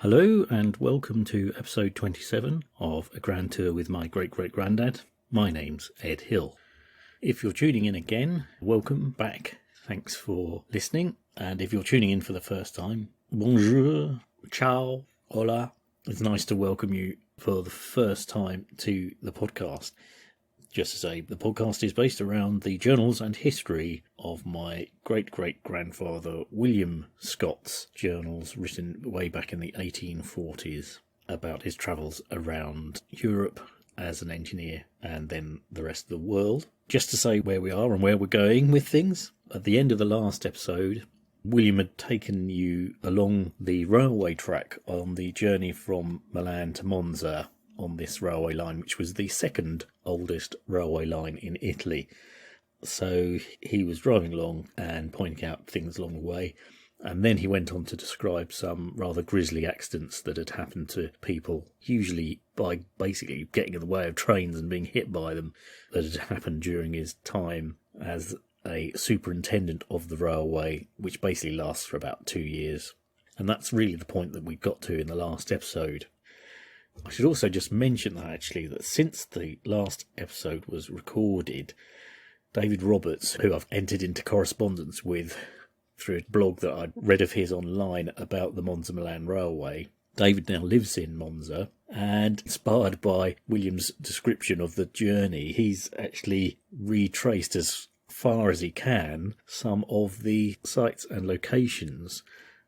Hello and welcome to episode 27 of A Grand Tour with my great-great-granddad. My name's Ed Hill. If you're tuning in again, welcome back. Thanks for listening. And if you're tuning in for the first time, bonjour, ciao, hola. It's nice to welcome you for the first time to the podcast. Just to say, the podcast is based around the journals and history of my great-great-grandfather William Scott's journals written way back in the 1840s about his travels around Europe as an engineer and then the rest of the world. Just to say where we are and where we're going with things, at the end of the last episode, William had taken you along the railway track on the journey from Milan to Monza on this railway line, which was the second oldest railway line in Italy. So he was driving along and pointing out things along the way, and then he went on to describe some rather grisly accidents that had happened to people, usually by basically getting in the way of trains and being hit by them, that had happened during his time as a superintendent of the railway, which basically lasts for about 2 years. And that's really the point that we got to in the last episode. I should also just mention that since the last episode was recorded, David Roberts, who I've entered into correspondence with through a blog that I'd read of his online about the Monza-Milan Railway, David now lives in Monza, and inspired by William's description of the journey, he's actually retraced as far as he can some of the sites and locations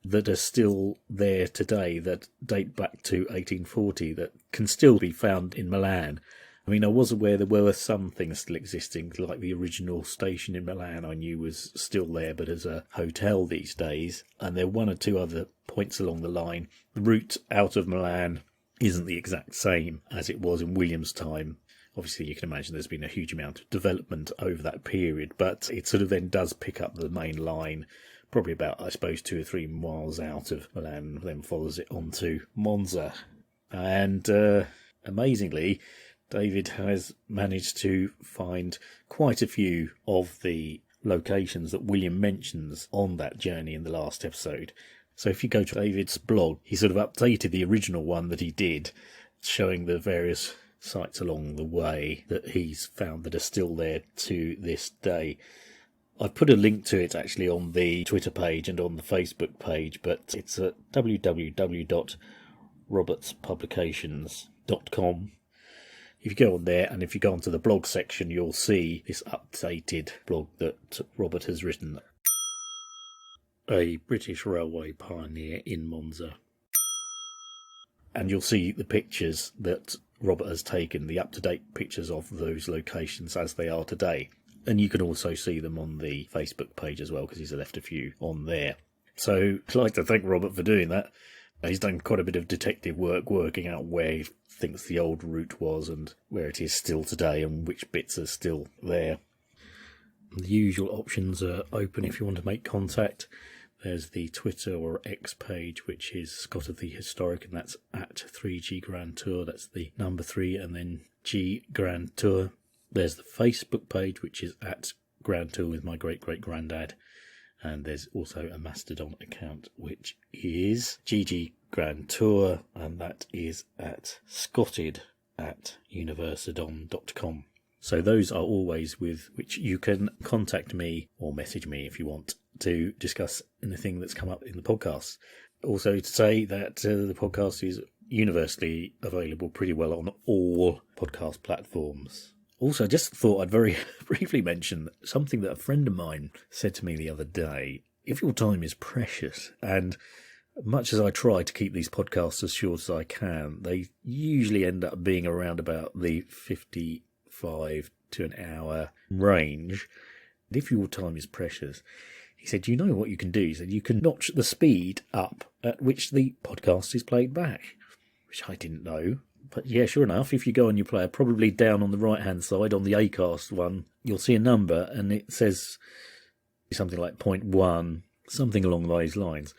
that are still there today, that date back to 1840, that can still be found in Milan. I mean, I was aware there were some things still existing, like the original station in Milan I knew was still there, but as a hotel these days. And there are one or two other points along the line. The route out of Milan isn't the exact same as it was in William's time. Obviously, you can imagine there's been a huge amount of development over that period, but it sort of then does pick up the main line, probably about, I suppose, 2 or 3 miles out of Milan, then follows it on to Monza. And amazingly, David has managed to find quite a few of the locations that William mentions on that journey in the last episode. So if you go to David's blog, he sort of updated the original one that he did, showing the various sites along the way that he's found that are still there to this day. I've put a link to it actually on the Twitter page and on the Facebook page, but it's at www.robertspublications.com. If you go on there, and if you go onto the blog section, you'll see this updated blog that Robert has written. A British railway pioneer in Monza. And you'll see the pictures that Robert has taken, the up-to-date pictures of those locations as they are today. And you can also see them on the Facebook page as well, because he's left a few on there. So I'd like to thank Robert for doing that. He's done quite a bit of detective work, working out where he thinks the old route was and where it is still today and which bits are still there. The usual options are open if you want to make contact. There's the Twitter or X page, which is Scott of the Historic, and that's at 3G Grand Tour. That's the number 3 and then G Grand Tour. There's the Facebook page, which is at Grand Tour with my great-great-granddad. And there's also a Mastodon account, which is GG Grand Tour, and that is at scotted@universadon.com. So those are always with which you can contact me or message me if you want to discuss anything that's come up in the podcast. Also to say that the podcast is universally available pretty well on all podcast platforms. Also, I just thought I'd very briefly mention something that a friend of mine said to me the other day. If your time is precious, and much as I try to keep these podcasts as short as I can, they usually end up being around about the 55 to an hour range. And if your time is precious, he said, you know what you can do? He said, you can notch the speed up at which the podcast is played back, which I didn't know. But yeah, sure enough, if you go on your player, probably down on the right-hand side on the Acast one, you'll see a number and it says something like 0.1, something along those lines.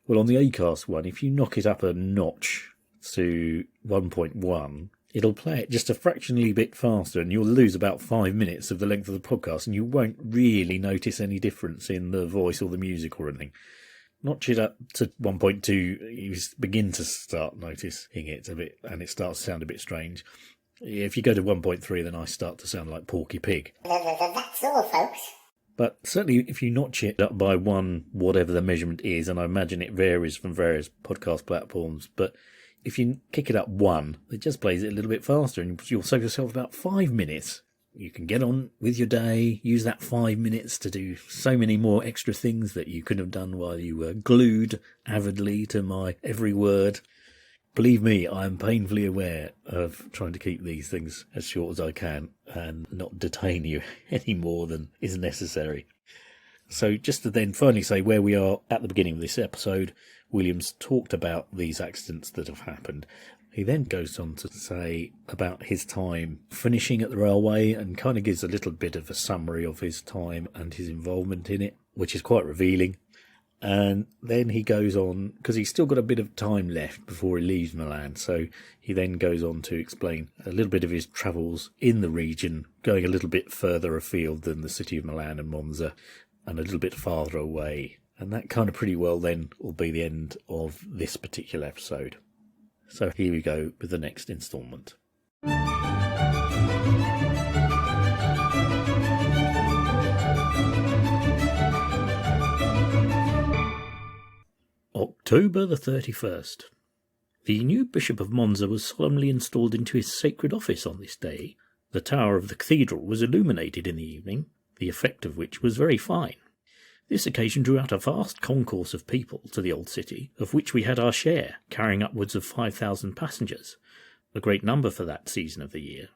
Well, on the Acast one, if you knock it up a notch to 1.1, it'll play it just a fractionally bit faster and you'll lose about 5 minutes of the length of the podcast and you won't really notice any difference in the voice or the music or anything. Notch it up to 1.2, you begin to start noticing it a bit, and it starts to sound a bit strange. If you go to 1.3, then I start to sound like Porky Pig. That's all, folks. But certainly if you notch it up by one, whatever the measurement is, and I imagine it varies from various podcast platforms, but if you kick it up one, it just plays it a little bit faster, and you'll save yourself about 5 minutes. You can get on with your day, use that 5 minutes to do so many more extra things that you could have done while you were glued avidly to my every word. Believe me, I am painfully aware of trying to keep these things as short as I can and not detain you any more than is necessary. So just to then finally say where we are at the beginning of this episode, Williams talked about these accidents that have happened. He then goes on to say about his time finishing at the railway and kind of gives a little bit of a summary of his time and his involvement in it, which is quite revealing. And then he goes on, because he's still got a bit of time left before he leaves Milan, so he then goes on to explain a little bit of his travels in the region, going a little bit further afield than the city of Milan and Monza, and a little bit farther away. And that kind of pretty well then will be the end of this particular episode. So here we go with the next instalment. October the 31st. The new Bishop of Monza was solemnly installed into his sacred office on this day. The tower of the cathedral was illuminated in the evening, the effect of which was very fine. This occasion drew out a vast concourse of people to the old city, of which we had our share, carrying upwards of 5,000 passengers, a great number for that season of the year.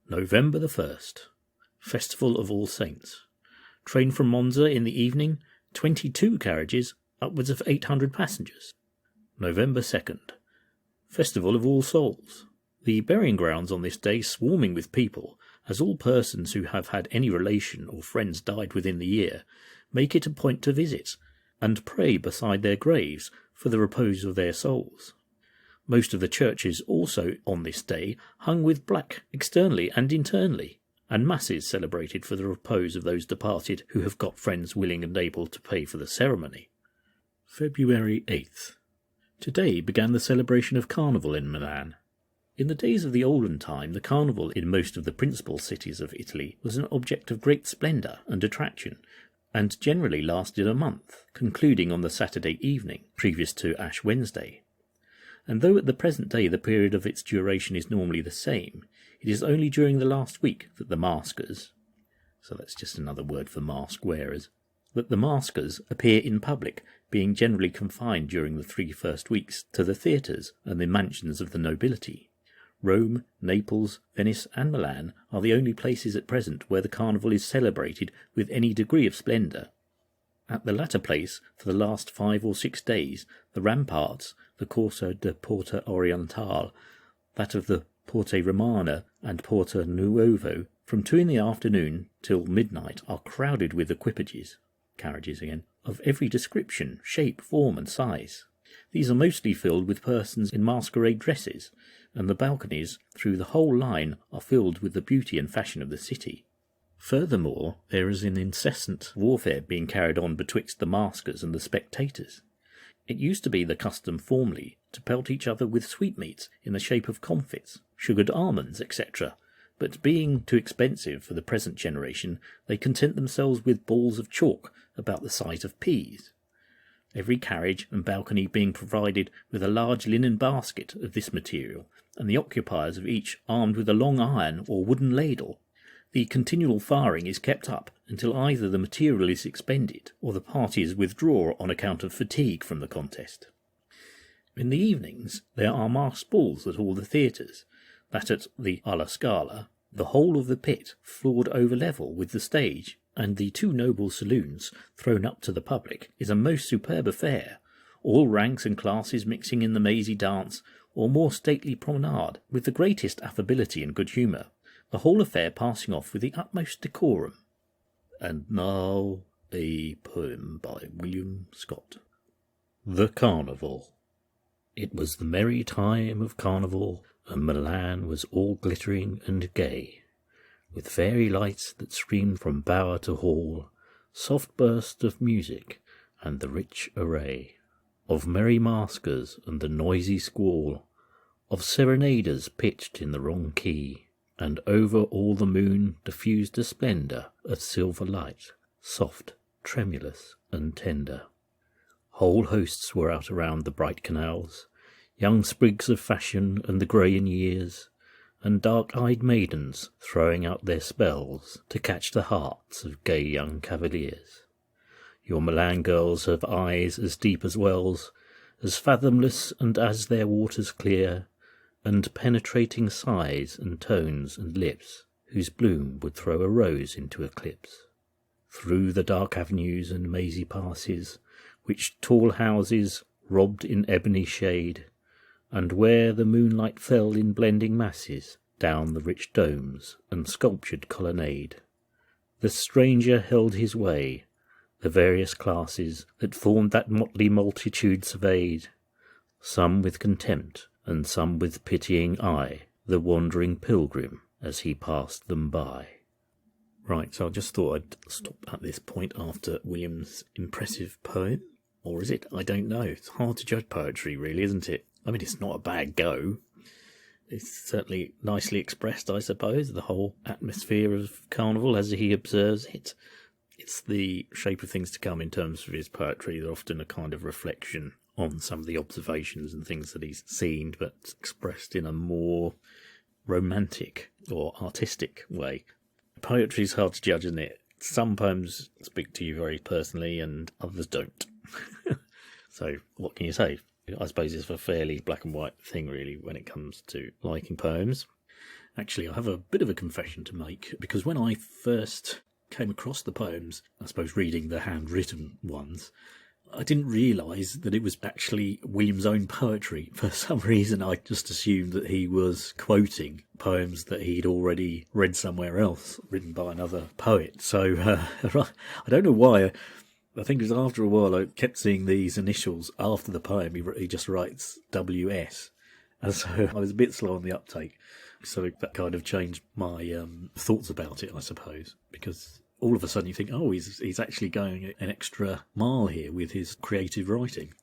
November the 1st. Festival of All Saints. Train from Monza in the evening, 22 carriages, upwards of 800 passengers. November 2nd. Festival of All Souls. The burying grounds on this day swarming with people, as all persons who have had any relation or friends died within the year make it a point to visit, and pray beside their graves for the repose of their souls. Most of the churches also on this day hung with black externally and internally, and masses celebrated for the repose of those departed who have got friends willing and able to pay for the ceremony. February 8th. Today began the celebration of Carnival in Milan. In the days of the olden time, the Carnival in most of the principal cities of Italy was an object of great splendour and attraction, and generally lasted a month, concluding on the Saturday evening, previous to Ash Wednesday. And though at the present day the period of its duration is normally the same, it is only during the last week that the maskers, so that's just another word for mask wearers, that the maskers appear in public, being generally confined during the 3 first weeks to the theatres and the mansions of the nobility. Rome, Naples, Venice and Milan are the only places at present where the Carnival is celebrated with any degree of splendour. At the latter place, for the last 5 or 6 days, the ramparts, the Corso de Porta Orientale, that of the Porte Romana and Porta Nuovo, from 2 in the afternoon till midnight are crowded with equipages, carriages again, of every description, shape, form and size. These are mostly filled with persons in masquerade dresses, and the balconies through the whole line are filled with the beauty and fashion of the city. Furthermore, there is an incessant warfare being carried on betwixt the maskers and the spectators. It used to be the custom formerly to pelt each other with sweetmeats in the shape of comfits, sugared almonds, etc., but being too expensive for the present generation, they content themselves with balls of chalk about the size of peas. Every carriage and balcony being provided with a large linen basket of this material, and the occupiers of each armed with a long iron or wooden ladle. The continual firing is kept up until either the material is expended or the parties withdraw on account of fatigue from the contest. In the evenings there are masked balls at all the theatres, that at the Alla Scala, the whole of the pit floored over level with the stage, and the 2 noble saloons thrown up to the public, is a most superb affair, all ranks and classes mixing in the mazy dance or more stately promenade with the greatest affability and good humour, the whole affair passing off with the utmost decorum. And now a poem by William Scott. The Carnival. It was the merry time of Carnival, and Milan was all glittering and gay, with fairy lights that streamed from bower to hall, soft bursts of music, and the rich array of merry maskers and the noisy squall of serenaders pitched in the wrong key, and over all the moon diffused a splendour of silver light, soft, tremulous, and tender. Whole hosts were out around the bright canals, young sprigs of fashion and the grey in years, and dark-eyed maidens throwing out their spells to catch the hearts of gay young cavaliers. Your Milan girls have eyes as deep as wells, as fathomless and as their waters clear, and penetrating sighs and tones and lips, whose bloom would throw a rose into eclipse. Through the dark avenues and mazy passes, which tall houses robbed in ebony shade, and where the moonlight fell in blending masses down the rich domes and sculptured colonnade, the stranger held his way. The various classes that formed that motley multitude surveyed, some with contempt and some with pitying eye, the wandering pilgrim as he passed them by. Right, so I just thought I'd stop at this point after William's impressive poem. Or is it? I don't know. It's hard to judge poetry, really, isn't it? I mean, it's not a bad go. It's certainly nicely expressed, I suppose, the whole atmosphere of Carnival as he observes it. It's the shape of things to come in terms of his poetry. They're often a kind of reflection on some of the observations and things that he's seen, but expressed in a more romantic or artistic way. Poetry is hard to judge, isn't it? Some poems speak to you very personally and others don't. So what can you say? I suppose it's a fairly black and white thing, really, when it comes to liking poems. Actually, I have a bit of a confession to make, because when I first came across the poems, I suppose reading the handwritten ones, I didn't realise that it was actually William's own poetry. For some reason, I just assumed that he was quoting poems that he'd already read somewhere else, written by another poet. So I don't know why. I think it was after a while I kept seeing these initials after the poem. He just writes WS. And so I was a bit slow on the uptake. So that kind of changed my thoughts about it, I suppose, because all of a sudden you think, oh, he's actually going an extra mile here with his creative writing.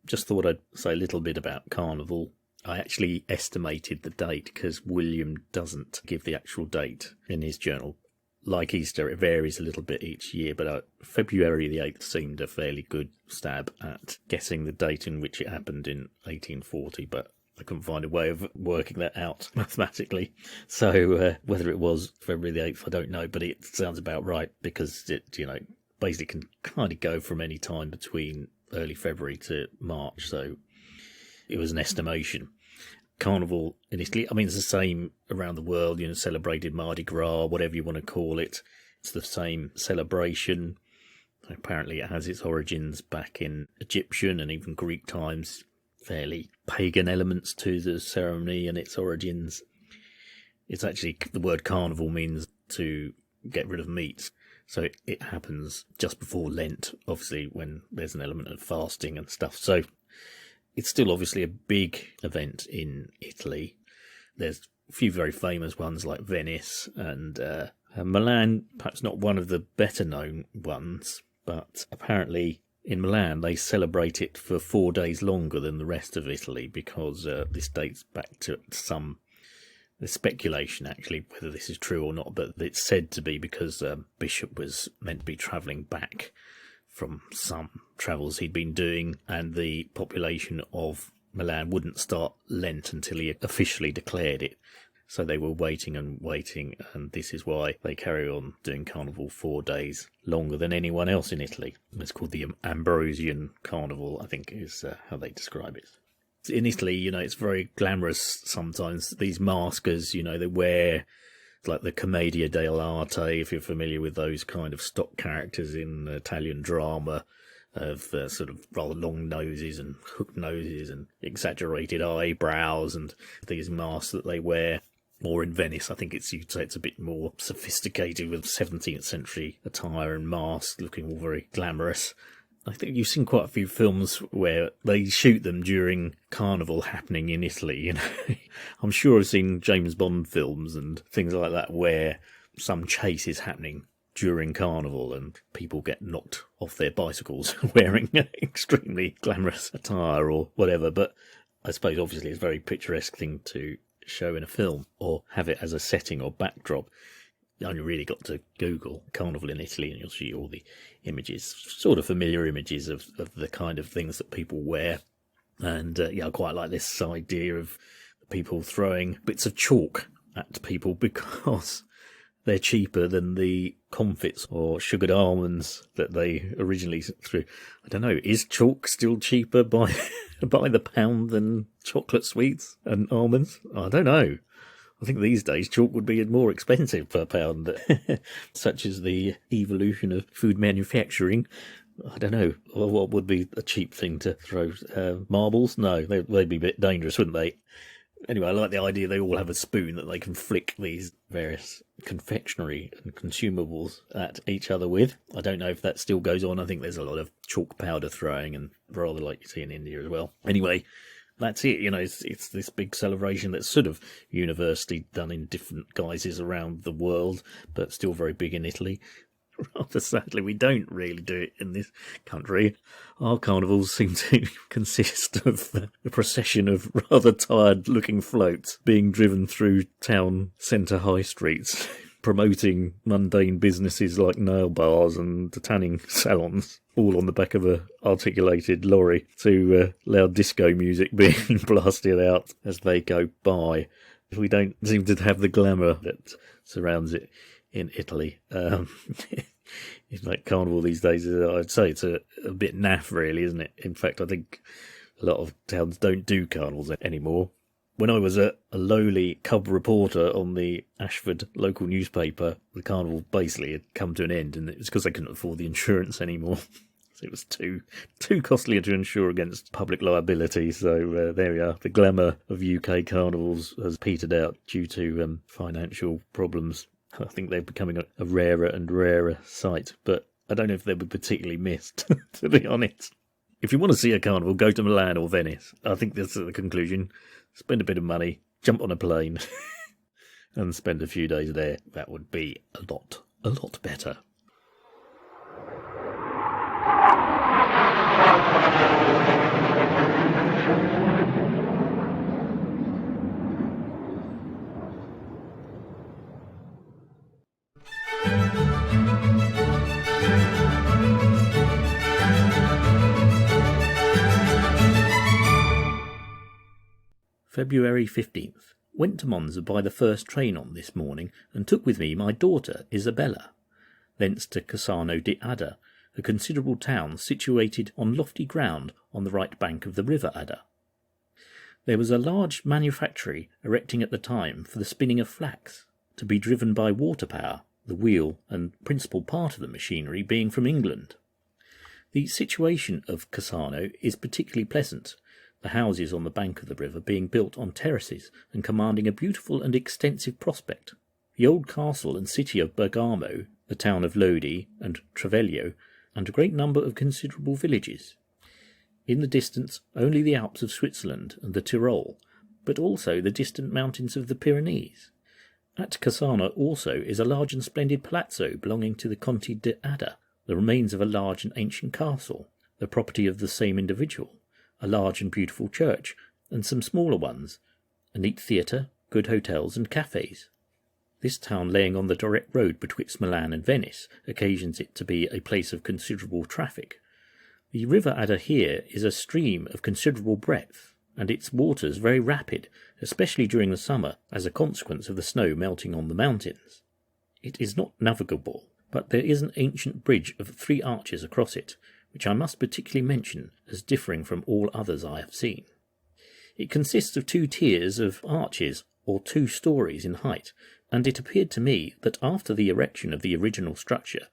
Just thought I'd say a little bit about Carnival. I actually estimated the date because William doesn't give the actual date in his journal. Like Easter, it varies a little bit each year, but February the 8th seemed a fairly good stab at guessing the date in which it happened in 1840, but I couldn't find a way of working that out mathematically. So whether it was February the 8th, I don't know, but it sounds about right because it, basically can kind of go from any time between early February to March. So it was an estimation. Carnival in Italy, I mean, it's the same around the world, celebrated Mardi Gras, whatever you want to call it. It's the same celebration. Apparently it has its origins back in Egyptian and even Greek times. Fairly pagan elements to the ceremony and its origins. It's actually, the word carnival means to get rid of meat. So it happens just before Lent, obviously, when there's an element of fasting and stuff. So it's still obviously a big event in Italy. There's a few very famous ones like Venice and Milan, perhaps not one of the better known ones, but apparently in Milan, they celebrate it for 4 days longer than the rest of Italy because this dates back to the speculation, actually, whether this is true or not, but it's said to be because Bishop was meant to be travelling back from some travels he'd been doing, and the population of Milan wouldn't start Lent until he officially declared it. So they were waiting, and this is why they carry on doing Carnival 4 days longer than anyone else in Italy. It's called the Ambrosian Carnival, I think is how they describe it. In Italy, it's very glamorous sometimes. These maskers, they wear like the Commedia dell'arte, if you're familiar with those kind of stock characters in Italian drama, of sort of rather long noses and hooked noses and exaggerated eyebrows and these masks that they wear. Or in Venice, I think you'd say it's a bit more sophisticated with 17th century attire and masks looking all very glamorous. I think you've seen quite a few films where they shoot them during Carnival happening in Italy. I'm sure I've seen James Bond films and things like that where some chase is happening during Carnival and people get knocked off their bicycles wearing extremely glamorous attire or whatever. But I suppose obviously it's a very picturesque thing to show in a film or have it as a setting or backdrop. You only really got to Google Carnival in Italy and you'll see all the images, sort of familiar images of the kind of things that people wear. And I quite like this idea of people throwing bits of chalk at people because they're cheaper than the comfits or sugared almonds that they originally threw. I don't know, is chalk still cheaper by the pound than chocolate sweets and almonds? I don't know. I think these days chalk would be more expensive per pound, such as the evolution of food manufacturing. I don't know, what would be a cheap thing to throw? Marbles? No, they'd be a bit dangerous, wouldn't they? Anyway, I like the idea they all have a spoon that they can flick these various confectionery and consumables at each other with. I don't know if that still goes on. I think there's a lot of chalk powder throwing, and rather like you see in India as well. Anyway, that's it. It's this big celebration that's sort of universally done in different guises around the world, but still very big in Italy. Rather sadly, we don't really do it in this country. Our carnivals seem to consist of a procession of rather tired-looking floats being driven through town centre high streets, promoting mundane businesses like nail bars and tanning salons, all on the back of a articulated lorry, to loud disco music being blasted out as they go by. We don't seem to have the glamour that surrounds it in Italy. It's like Carnival these days, I'd say it's a bit naff really, isn't it? In fact, I think a lot of towns don't do carnivals anymore. When I was a lowly cub reporter on the Ashford local newspaper, the carnival basically had come to an end, and it was because they couldn't afford the insurance anymore. It was too costly to insure against public liability, so there we are. The glamour of UK carnivals has petered out due to financial problems. I think they're becoming a rarer and rarer sight, but I don't know if they were particularly missed, to be honest. If you want to see a carnival, go to Milan or Venice. I think that's the conclusion. Spend a bit of money, jump on a plane, and spend a few days there. That would be a lot better. February 15th. Went to Monza by the first train on this morning and took with me my daughter Isabella. Thence to Cassano di Adda, a considerable town situated on lofty ground on the right bank of the river Adda. There was a large manufactory erecting at the time for the spinning of flax, to be driven by water power, the wheel and principal part of the machinery being from England. The situation of Cassano is particularly pleasant, the houses on the bank of the river being built on terraces and commanding a beautiful and extensive prospect. The old castle and city of Bergamo, the town of Lodi and Trevelio, and a great number of considerable villages. In the distance only the Alps of Switzerland and the Tyrol, but also the distant mountains of the Pyrenees. At Cassano also is a large and splendid palazzo belonging to the Conti di Adda, the remains of a large and ancient castle, the property of the same individual, a large and beautiful church, and some smaller ones, a neat theatre, good hotels and cafes. This town laying on the direct road betwixt Milan and Venice occasions it to be a place of considerable traffic. The river Adda here is a stream of considerable breadth, and its waters very rapid, especially during the summer, as a consequence of the snow melting on the mountains. It is not navigable, but there is an ancient bridge of 3 arches across it, which I must particularly mention as differing from all others I have seen. It consists of 2 tiers of arches, or 2 stories in height, and it appeared to me that after the erection of the original structure,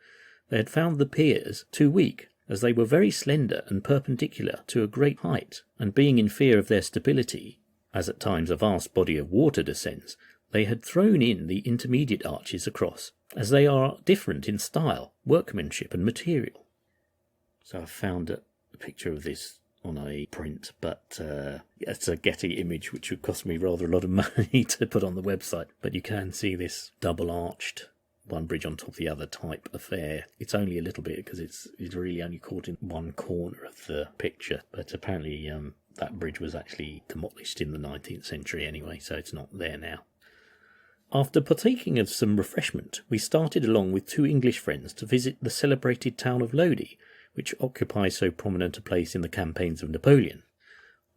they had found the piers too weak, as they were very slender and perpendicular to a great height, and being in fear of their stability, as at times a vast body of water descends, they had thrown in the intermediate arches across, as they are different in style, workmanship, and material. So I found a picture of this on a print, but it's a Getty image which would cost me rather a lot of money to put on the website. But you can see this double-arched one bridge on top of the other type affair. It's only a little bit because it's really only caught in one corner of the picture, but apparently that bridge was actually demolished in the 19th century anyway, so it's not there now. After partaking of some refreshment, we started along with 2 English friends to visit the celebrated town of Lodi, which occupies so prominent a place in the campaigns of Napoleon.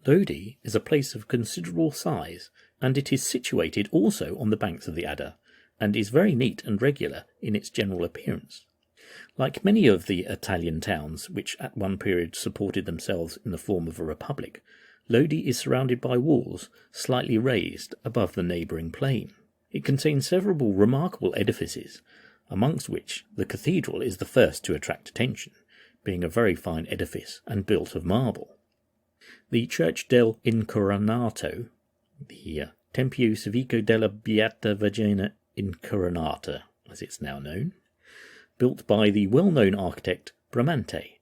Lodi is a place of considerable size, and it is situated also on the banks of the Adda, and is very neat and regular in its general appearance. Like many of the Italian towns, which at one period supported themselves in the form of a republic, Lodi is surrounded by walls slightly raised above the neighbouring plain. It contains several remarkable edifices, amongst which the cathedral is the first to attract attention, being a very fine edifice and built of marble. The Church del Incoronato, the Tempio Civico della Beata Vergine Incoronata, as it's now known, built by the well-known architect Bramante.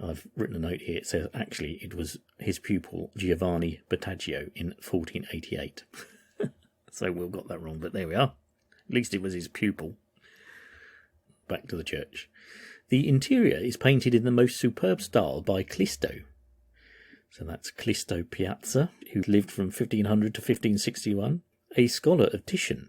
I've written a note here, it says actually it was his pupil Giovanni Bottaccio in 1488. So Will got that wrong, but there we are. At least it was his pupil. Back to the church. The interior is painted in the most superb style by Clisto. So that's Clisto Piazza, who lived from 1500 to 1561, a scholar of Titian.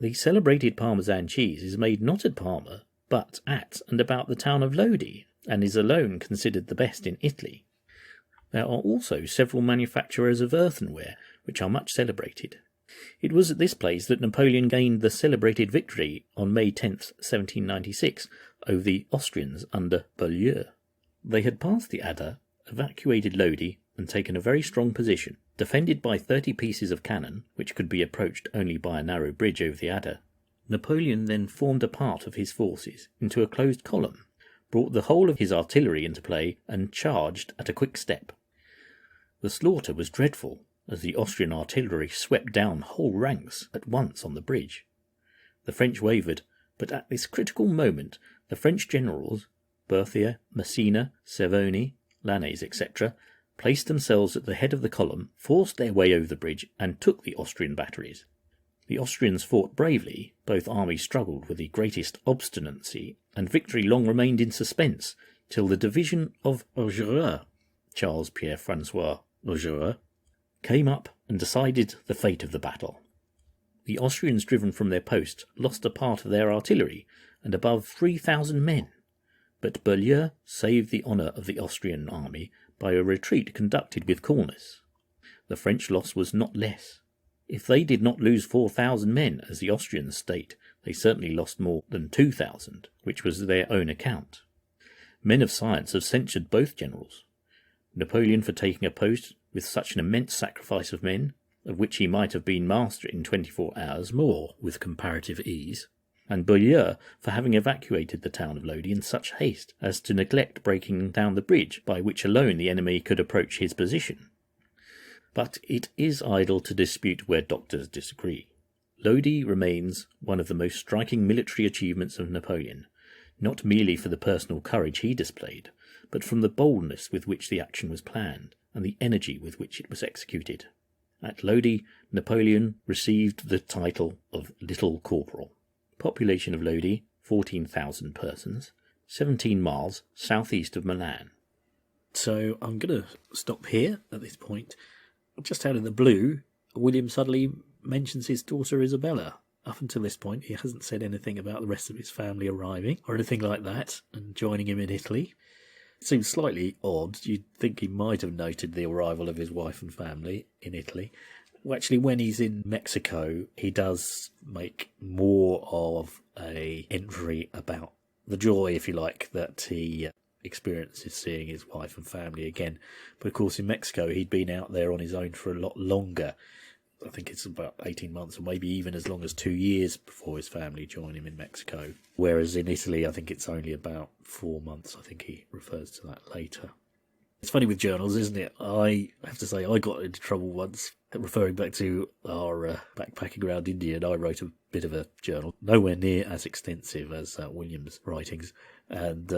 The celebrated Parmesan cheese is made not at Parma, but at and about the town of Lodi, and is alone considered the best in Italy. There are also several manufacturers of earthenware, which are much celebrated. It was at this place that Napoleon gained the celebrated victory on May 10th, 1796, over the Austrians under Beaulieu. They had passed the Adda, evacuated Lodi, and taken a very strong position, defended by 30 pieces of cannon, which could be approached only by a narrow bridge over the Adda. Napoleon then formed a part of his forces into a closed column, brought the whole of his artillery into play, and charged at a quick step. The slaughter was dreadful, as the Austrian artillery swept down whole ranks at once on the bridge. The French wavered, but at this critical moment the French generals, Berthier, Messina, Servoni, Lannes, etc., placed themselves at the head of the column, forced their way over the bridge, and took the Austrian batteries. The Austrians fought bravely, both armies struggled with the greatest obstinacy, and victory long remained in suspense, till the division of Augereau, Charles Pierre-François Augereau, came up and decided the fate of the battle. The Austrians, driven from their post, lost a part of their artillery and above 3,000 men, but Beaulieu saved the honour of the Austrian army by a retreat conducted with coolness. The French loss was not less. If they did not lose 4,000 men, as the Austrians state, they certainly lost more than 2,000, which was their own account. Men of science have censured both generals. Napoleon for taking a post with such an immense sacrifice of men, of which he might have been master in 24 hours more with comparative ease, and Beaulieu for having evacuated the town of Lodi in such haste as to neglect breaking down the bridge by which alone the enemy could approach his position. But it is idle to dispute where doctors disagree. Lodi remains one of the most striking military achievements of Napoleon, not merely for the personal courage he displayed, but from the boldness with which the action was planned, and the energy with which it was executed. At Lodi, Napoleon received the title of Little Corporal. Population of Lodi, 14,000 persons, 17 miles southeast of Milan. So I'm going to stop here at this point. Just out of the blue, William suddenly mentions his daughter Isabella. Up until this point, he hasn't said anything about the rest of his family arriving or anything like that and joining him in Italy. It seems slightly odd. You'd think he might have noted the arrival of his wife and family in Italy. Well, actually, when he's in Mexico, he does make more of a entry about the joy, if you like, that he experiences seeing his wife and family again. But of course, in Mexico, he'd been out there on his own for a lot longer. I think it's about 18 months or maybe even as long as 2 years before his family join him in Mexico. Whereas in Italy, I think it's only about 4 months. I think he refers to that later. It's funny with journals, isn't it? I have to say I got into trouble once, referring back to our backpacking around India, and I wrote a bit of a journal, nowhere near as extensive as William's writings, and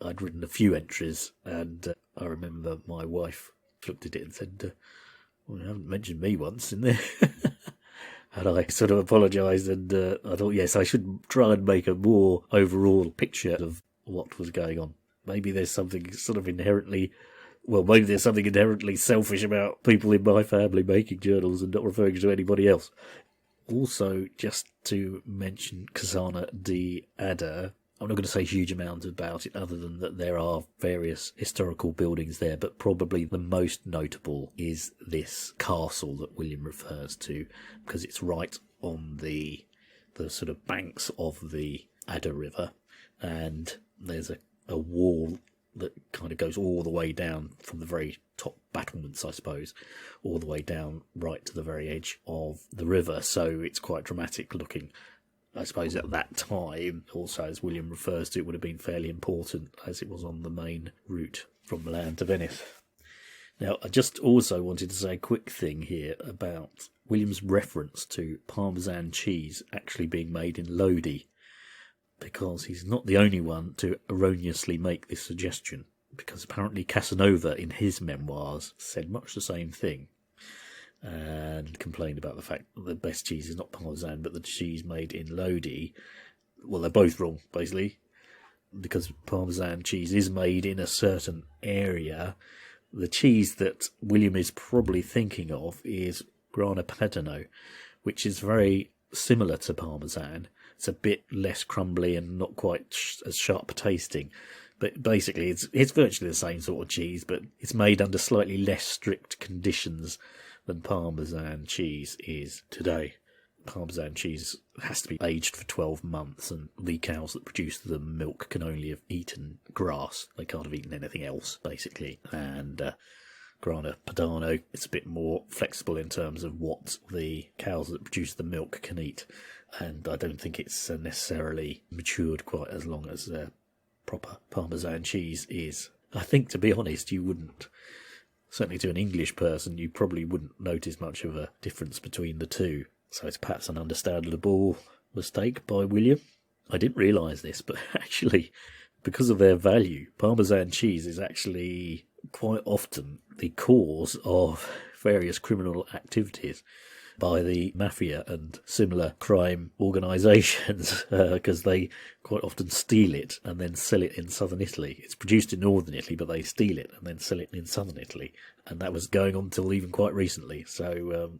I'd written a few entries, and I remember my wife looked at it and said, well, you haven't mentioned me once in there. And I sort of apologised, and I thought, yes, I should try and make a more overall picture of what was going on. Maybe there's something sort of inherently selfish about people in my family making journals and not referring to anybody else. Also, just to mention Cassano di Adda, I'm not going to say a huge amount about it other than that there are various historical buildings there, but probably the most notable is this castle that William refers to, because it's right on the sort of banks of the Adda River, and there's a wall that kind of goes all the way down from the very top battlements, I suppose, all the way down right to the very edge of the river, so it's quite dramatic looking. I suppose at that time, also as William refers to, it would have been fairly important as it was on the main route from Milan to Venice. Now, I just also wanted to say a quick thing here about William's reference to Parmesan cheese actually being made in Lodi, because he's not the only one to erroneously make this suggestion, because apparently Casanova in his memoirs said much the same thing, and complained about the fact that the best cheese is not Parmesan, but the cheese made in Lodi. Well, they're both wrong, basically, because Parmesan cheese is made in a certain area. The cheese that William is probably thinking of is Grana Padano, which is very similar to Parmesan. It's a bit less crumbly and not quite as sharp tasting. But basically, it's virtually the same sort of cheese, but it's made under slightly less strict conditions than Parmesan cheese is today. Parmesan cheese has to be aged for 12 months, and the cows that produce the milk can only have eaten grass. They can't have eaten anything else, basically. And Grana Padano, it's a bit more flexible in terms of what the cows that produce the milk can eat. And I don't think it's necessarily matured quite as long as proper Parmesan cheese is. I think, to be honest, you wouldn't. Certainly to an English person, you probably wouldn't notice much of a difference between the two. So it's perhaps an understandable mistake by William. I didn't realise this, but actually, because of their value, Parmesan cheese is actually quite often the cause of various criminal activities by the mafia and similar crime organisations, because they quite often steal it and then sell it in southern Italy. It's produced in northern Italy, but they steal it and then sell it in southern Italy. And that was going on until even quite recently. So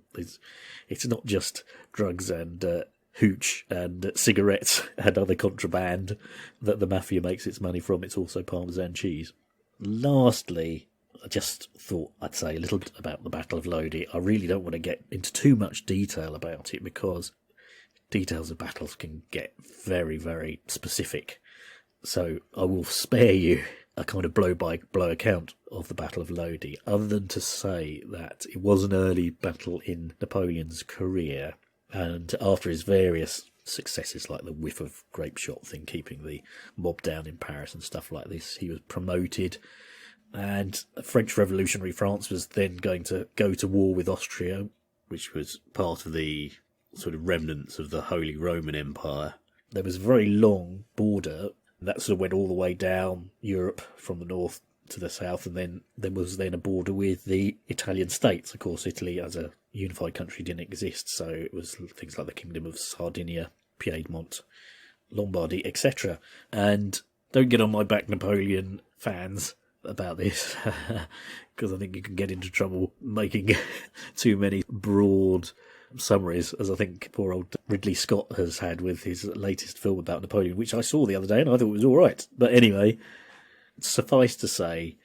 it's not just drugs and hooch and cigarettes and other contraband that the mafia makes its money from. It's also Parmesan cheese. Lastly, I just thought I'd say a little bit about the Battle of Lodi. I really don't want to get into too much detail about it, because details of battles can get very, very specific. So I will spare you a kind of blow-by-blow account of the Battle of Lodi, other than to say that it was an early battle in Napoleon's career, and after his various successes like the whiff of grape shot thing, keeping the mob down in Paris and stuff like this, he was promoted. And French Revolutionary France was then going to go to war with Austria, which was part of the sort of remnants of the Holy Roman Empire. There was a very long border that sort of went all the way down Europe from the north to the south, and then there was then a border with the Italian states. Of course, Italy as a unified country didn't exist, so it was things like the Kingdom of Sardinia, Piedmont, Lombardy, etc. And don't get on my back, Napoleon fans, about this, because I think you can get into trouble making too many broad summaries, as I think poor old Ridley Scott has had with his latest film about Napoleon, which I saw the other day and I thought it was all right. But anyway, suffice to say,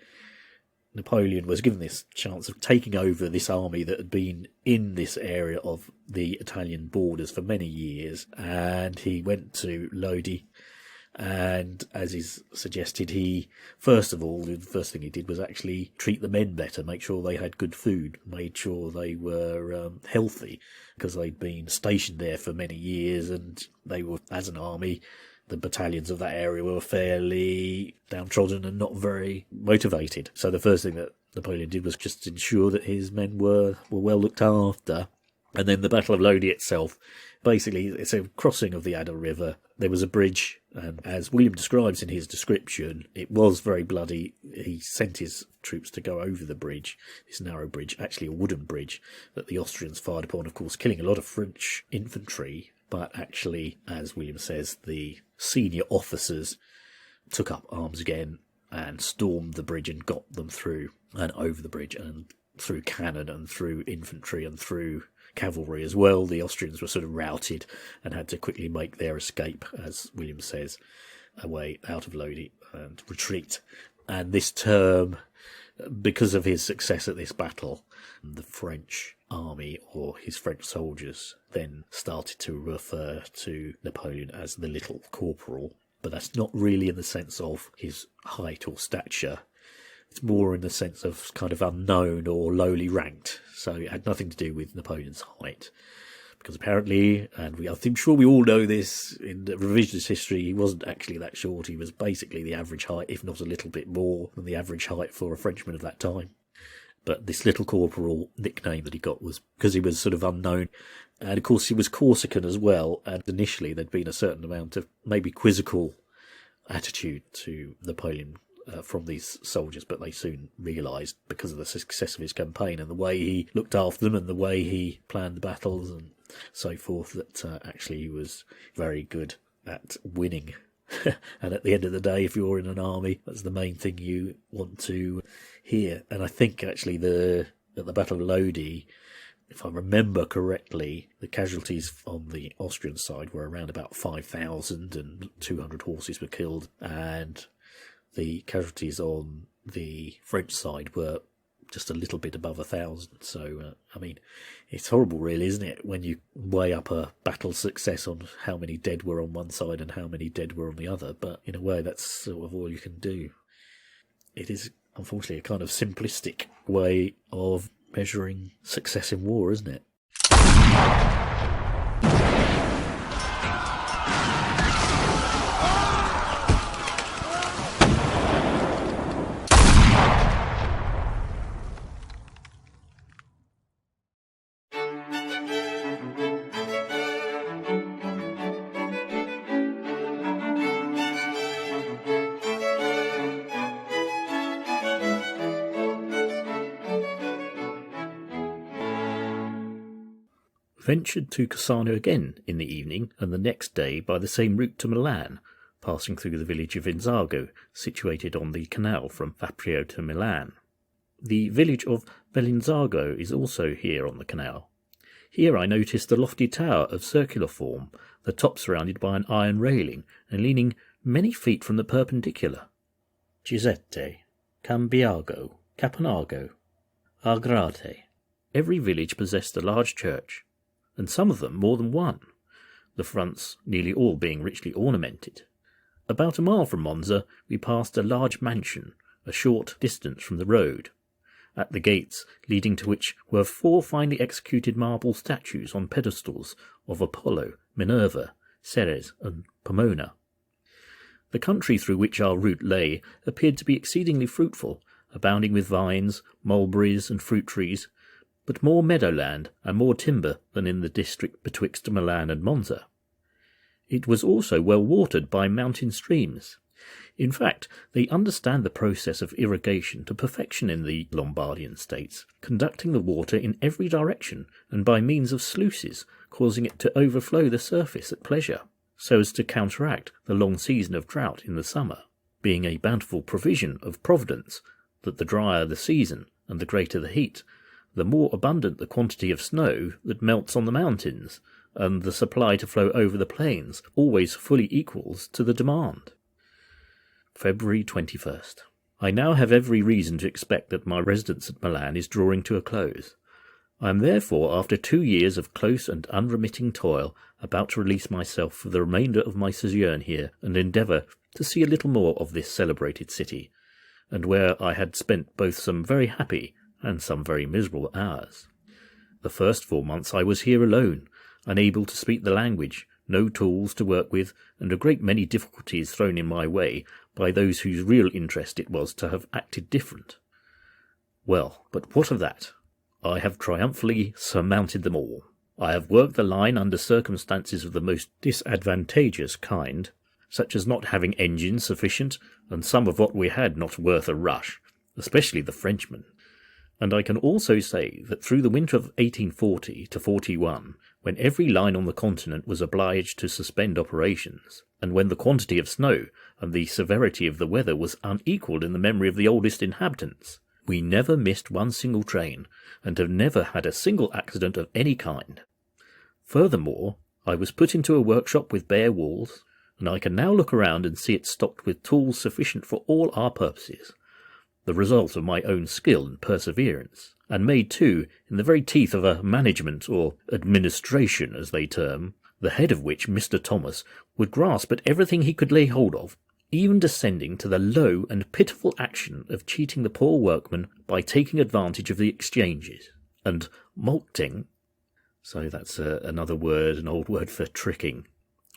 Napoleon was given this chance of taking over this army that had been in this area of the Italian borders for many years, and he went to Lodi. And as is suggested, he, first of all, the first thing he did was actually treat the men better, make sure they had good food, made sure they were healthy, because they'd been stationed there for many years, and they were, as an army, the battalions of that area were fairly downtrodden and not very motivated. So the first thing that Napoleon did was just ensure that his men were well looked after. And then the Battle of Lodi itself Basically, it's a crossing of the Adda River. There was a bridge, and as William describes in his description, it was very bloody. He sent his troops to go over the bridge, this narrow bridge, actually a wooden bridge, that the Austrians fired upon, of course, killing a lot of French infantry. But actually, as William says, the senior officers took up arms again and stormed the bridge and got them through and over the bridge and through cannon and through infantry and through cavalry as well. The Austrians were sort of routed and had to quickly make their escape, as William says, away out of Lodi and retreat. And this term, because of his success at this battle, the French army, or his French soldiers, then started to refer to Napoleon as the Little Corporal. But that's not really in the sense of his height or stature. It's more in the sense of kind of unknown or lowly ranked. So it had nothing to do with Napoleon's height. Because apparently, and I'm sure we all know this in revisionist history, he wasn't actually that short. He was basically the average height, if not a little bit more than the average height for a Frenchman of that time. But this Little Corporal nickname that he got was because he was sort of unknown. And of course he was Corsican as well, and initially there'd been a certain amount of maybe quizzical attitude to Napoleon from these soldiers, but they soon realised, because of the success of his campaign and the way he looked after them and the way he planned the battles and so forth, that actually he was very good at winning. And at the end of the day, if you're in an army, that's the main thing you want to hear. And I think actually at the Battle of Lodi, if I remember correctly, the casualties on the Austrian side were around about 5,000 and 200 horses were killed, and the casualties on the French side were just a little bit above 1,000. So, I mean, it's horrible really, isn't it, when you weigh up a battle success on how many dead were on one side and how many dead were on the other, but in a way that's sort of all you can do. It is, unfortunately, a kind of simplistic way of measuring success in war, isn't it? Ventured to Cassano again in the evening, and the next day by the same route to Milan, passing through the village of Inzago, situated on the canal from Faprio to Milan. The village of Bellinzago is also here on the canal. Here I noticed a lofty tower of circular form, the top surrounded by an iron railing, and leaning many feet from the perpendicular. Gisette, Cambiago, Caponago, Agrate. Every village possessed a large church, and some of them more than one, the fronts nearly all being richly ornamented. About a mile from Monza we passed a large mansion, a short distance from the road, at the gates leading to which were 4 finely executed marble statues on pedestals of Apollo, Minerva, Ceres, and Pomona. The country through which our route lay appeared to be exceedingly fruitful, abounding with vines, mulberries, and fruit trees, but more meadowland and more timber than in the district betwixt Milan and Monza. It was also well watered by mountain streams. In fact, they understand the process of irrigation to perfection in the Lombardian states, conducting the water in every direction and by means of sluices, causing it to overflow the surface at pleasure, so as to counteract the long season of drought in the summer, being a bountiful provision of Providence, that the drier the season and the greater the heat, the more abundant the quantity of snow that melts on the mountains, and the supply to flow over the plains always fully equals to the demand. February 21st. I now have every reason to expect that my residence at Milan is drawing to a close. I am therefore, after 2 years of close and unremitting toil, about to release myself for the remainder of my sojourn here, and endeavour to see a little more of this celebrated city, and where I had spent both some very happy and some very miserable hours. The first 4 months I was here alone, unable to speak the language, no tools to work with, and a great many difficulties thrown in my way by those whose real interest it was to have acted different. Well, but what of that? I have triumphantly surmounted them all. I have worked the line under circumstances of the most disadvantageous kind, such as not having engines sufficient, and some of what we had not worth a rush, especially the Frenchmen. And I can also say that through the winter of 1840 to 41, when every line on the continent was obliged to suspend operations, and when the quantity of snow and the severity of the weather was unequalled in the memory of the oldest inhabitants, we never missed one single train, and have never had a single accident of any kind. Furthermore, I was put into a workshop with bare walls, and I can now look around and see it stocked with tools sufficient for all our purposes, the result of my own skill and perseverance, and made too in the very teeth of a management or administration, as they term, the head of which, Mr. Thomas, would grasp at everything he could lay hold of, even descending to the low and pitiful action of cheating the poor workmen by taking advantage of the exchanges, and mulcting. So that's another word, an old word for tricking,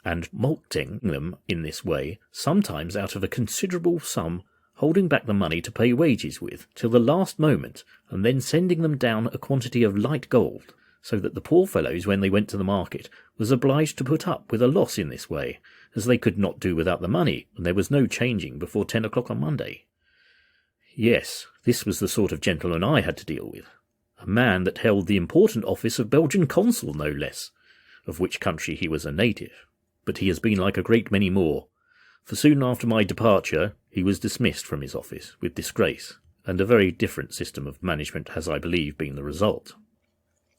and mulcting them in this way, sometimes out of a considerable sum, holding back the money to pay wages with till the last moment, and then sending them down a quantity of light gold, so that the poor fellows, when they went to the market, was obliged to put up with a loss in this way, as they could not do without the money, and there was no changing before 10 o'clock on Monday. Yes, this was the sort of gentleman I had to deal with, a man that held the important office of Belgian consul, no less, of which country he was a native, but he has been like a great many more, for soon after my departure he was dismissed from his office with disgrace, and a very different system of management has, I believe, been the result.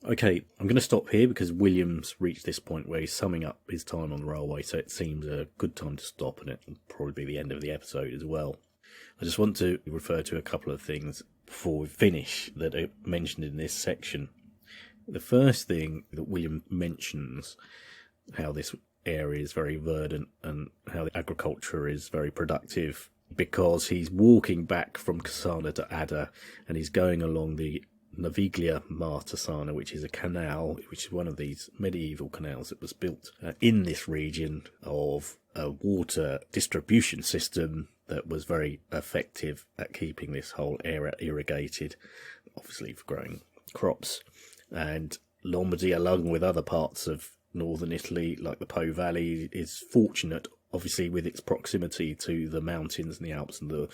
Okay, I'm going to stop here because William's reached this point where he's summing up his time on the railway, so it seems a good time to stop, and it will probably be the end of the episode as well. I just want to refer to a couple of things before we finish that are mentioned in this section. The first thing that William mentions, how this area is very verdant and how the agriculture is very productive, because he's walking back from Cassano to Adda, and he's going along the Naviglia Martesana, which is a canal, which is one of these medieval canals that was built in this region of a water distribution system that was very effective at keeping this whole area irrigated, obviously for growing crops. And Lombardy, along with other parts of northern Italy, like the Po Valley, is fortunate, obviously, with its proximity to the mountains and the Alps, and the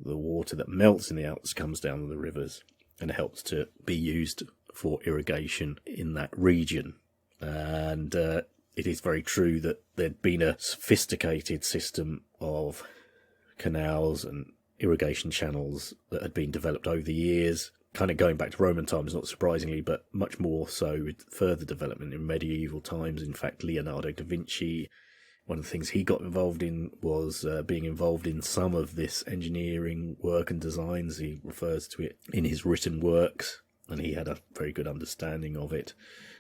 water that melts in the Alps comes down the rivers and helps to be used for irrigation in that region. And it is very true that there'd been a sophisticated system of canals and irrigation channels that had been developed over the years, kind of going back to Roman times, not surprisingly, but much more so with further development in medieval times. In fact, Leonardo da Vinci, one of the things he got involved in was being involved in some of this engineering work and designs. He refers to it in his written works, and he had a very good understanding of it,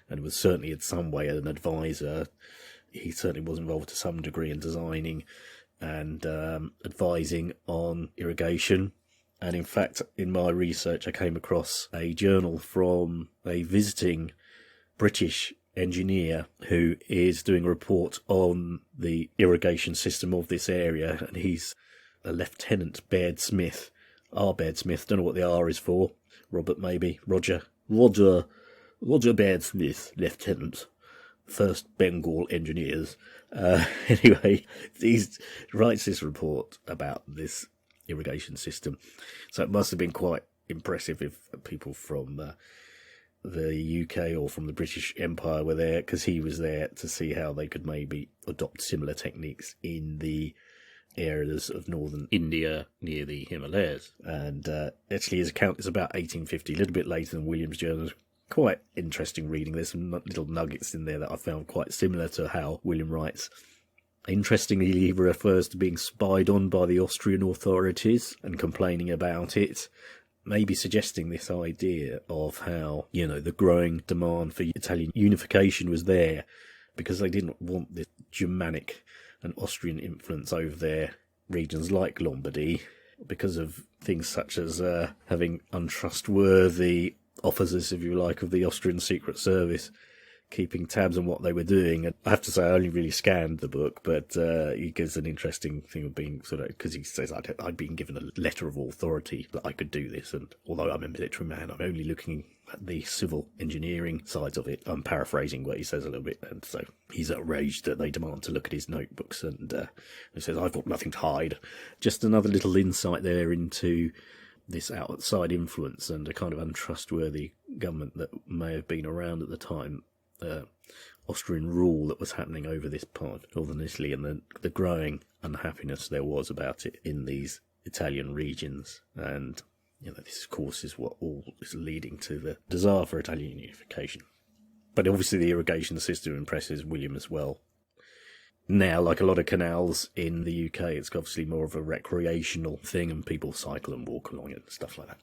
and was certainly in some way an advisor. He certainly was involved to some degree in designing and advising on irrigation. And in fact, in my research, I came across a journal from a visiting British engineer who is doing a report on the irrigation system of this area, and he's a Lieutenant Baird Smith. R. Baird Smith, don't know what the R is for. Robert, maybe. Roger Baird Smith, Lieutenant, 1st Bengal Engineers. Anyway, he writes this report about this irrigation system. So it must have been quite impressive if people from the UK or from the British Empire were there, because he was there to see how they could maybe adopt similar techniques in the areas of northern India near the Himalayas. And actually his account is about 1850, a little bit later than William's journal. Quite interesting reading. There's some little nuggets in there that I found quite similar to how William writes. Interestingly, he refers to being spied on by the Austrian authorities and complaining about it, maybe suggesting this idea of how, the growing demand for Italian unification was there because they didn't want the Germanic and Austrian influence over their regions like Lombardy, because of things such as having untrustworthy officers, if you like, of the Austrian Secret Service keeping tabs on what they were doing. And I have to say, I only really scanned the book, but he gives an interesting thing of being sort of, because he says, I'd been given a letter of authority that I could do this. And although I'm a military man, I'm only looking at the civil engineering sides of it. I'm paraphrasing what he says a little bit. And so he's outraged that they demand to look at his notebooks. And he says, I've got nothing to hide. Just another little insight there into this outside influence and a kind of untrustworthy government that may have been around at the time, Austrian rule that was happening over this part of northern Italy, and the growing unhappiness there was about it in these Italian regions. And this, of course, is what all is leading to the desire for Italian unification. But obviously the irrigation system impresses William as well. Now, like a lot of canals in the UK, it's obviously more of a recreational thing, and people cycle and walk along it and stuff like that.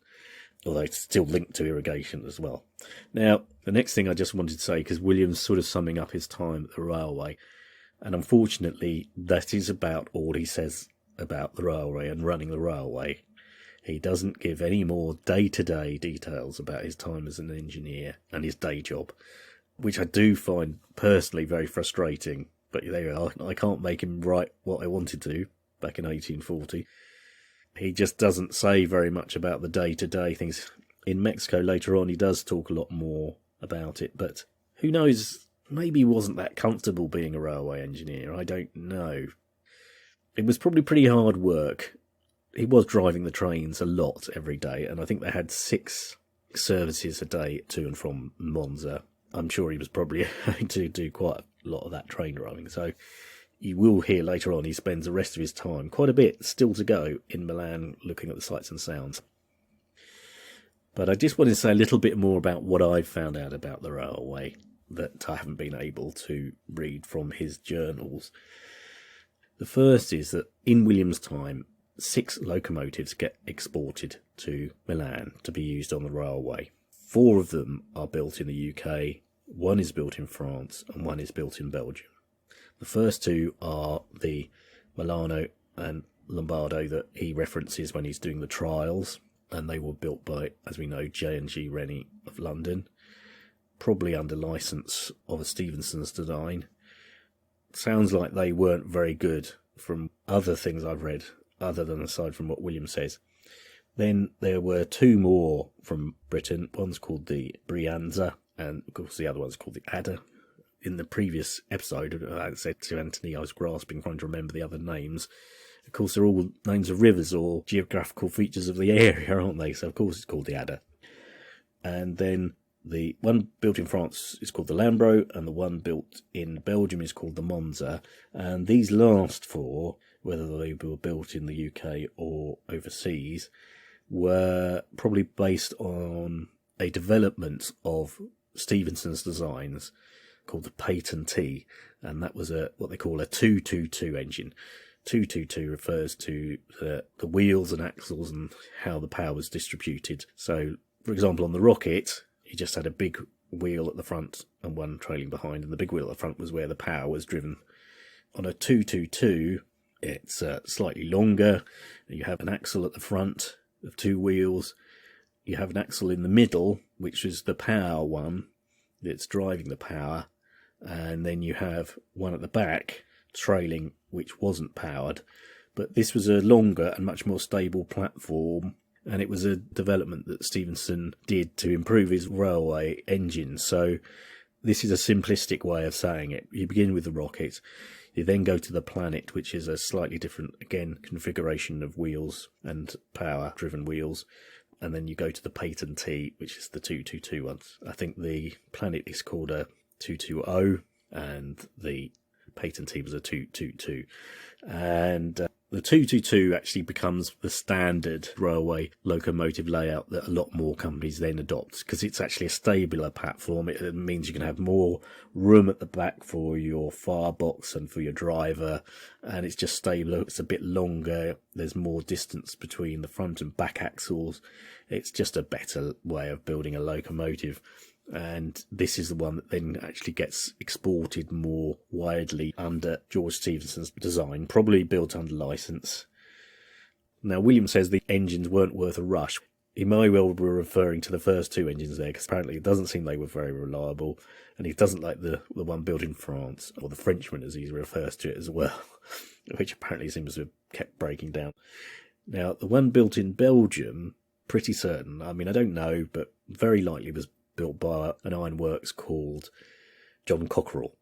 Although it's still linked to irrigation as well. Now, the next thing I just wanted to say, because William's sort of summing up his time at the railway, and unfortunately that is about all he says about the railway and running the railway. He doesn't give any more day-to-day details about his time as an engineer and his day job, which I do find personally very frustrating. But there you are. I can't make him write what I wanted to back in 1840. He just doesn't say very much about the day-to-day things. In Mexico later on, he does talk a lot more about it. But who knows, maybe he wasn't that comfortable being a railway engineer. I don't know. It was probably pretty hard work. He was driving the trains a lot every day, and I think they had 6 services a day to and from Monza. I'm sure he was probably having to do quite a lot of that train driving. So you will hear later on he spends the rest of his time, quite a bit still to go, in Milan looking at the sights and sounds. But I just wanted to say a little bit more about what I've found out about the railway that I haven't been able to read from his journals. The first is that in William's time, 6 locomotives get exported to Milan to be used on the railway. 4 of them are built in the UK, 1 is built in France, and 1 is built in Belgium. The first 2 are the Milano and Lombardo that he references when he's doing the trials, and they were built by, as we know, J&G Rennie of London, probably under licence of a Stephenson's design. Sounds like they weren't very good from other things I've read, other than aside from what William says. Then there were 2 more from Britain. One's called the Brianza, and of course the other one's called the Adda. In the previous episode, I said to Anthony I was grasping, trying to remember the other names. Of course, they're all names of rivers or geographical features of the area, aren't they? So of course it's called the Adda. And then the one built in France is called the Lambro, and the one built in Belgium is called the Monza. And these last 4, whether they were built in the UK or overseas, were probably based on a development of Stephenson's designs called the Patentee, and that was what they call a 222 engine. 222 refers to the wheels and axles and how the power was distributed. So, for example, on the Rocket, you just had a big wheel at the front and one trailing behind, and the big wheel at the front was where the power was driven. On a 222, it's slightly longer. You have an axle at the front of 2 wheels. You have an axle in the middle, which is the power one that's driving the power, and then you have one at the back trailing, which wasn't powered. But this was a longer and much more stable platform, and it was a development that Stephenson did to improve his railway engine. So this is a simplistic way of saying it. You begin with the Rocket, you then go to the Planet, which is a slightly different, again, configuration of wheels and power-driven wheels, and then you go to the Patentee, which is the 222 ones. I think the Planet is called a 220, and the Patentee was a 222. And the 222 actually becomes the standard railway locomotive layout that a lot more companies then adopt, because it's actually a stabler platform. It means you can have more room at the back for your firebox and for your driver, and it's just stable. It's a bit longer. There's more distance between the front and back axles. It's just a better way of building a locomotive. And this is the one that then actually gets exported more widely under George Stephenson's design, probably built under licence. Now, William says the engines weren't worth a rush. he may well be referring to the first two engines there, because apparently it doesn't seem they were very reliable, and he doesn't like the one built in France, or the Frenchman as he refers to it as well, which apparently seems to have kept breaking down. Now, the one built in Belgium, pretty certain, I mean, I don't know, but very likely was built by an ironworks called John Cockerell.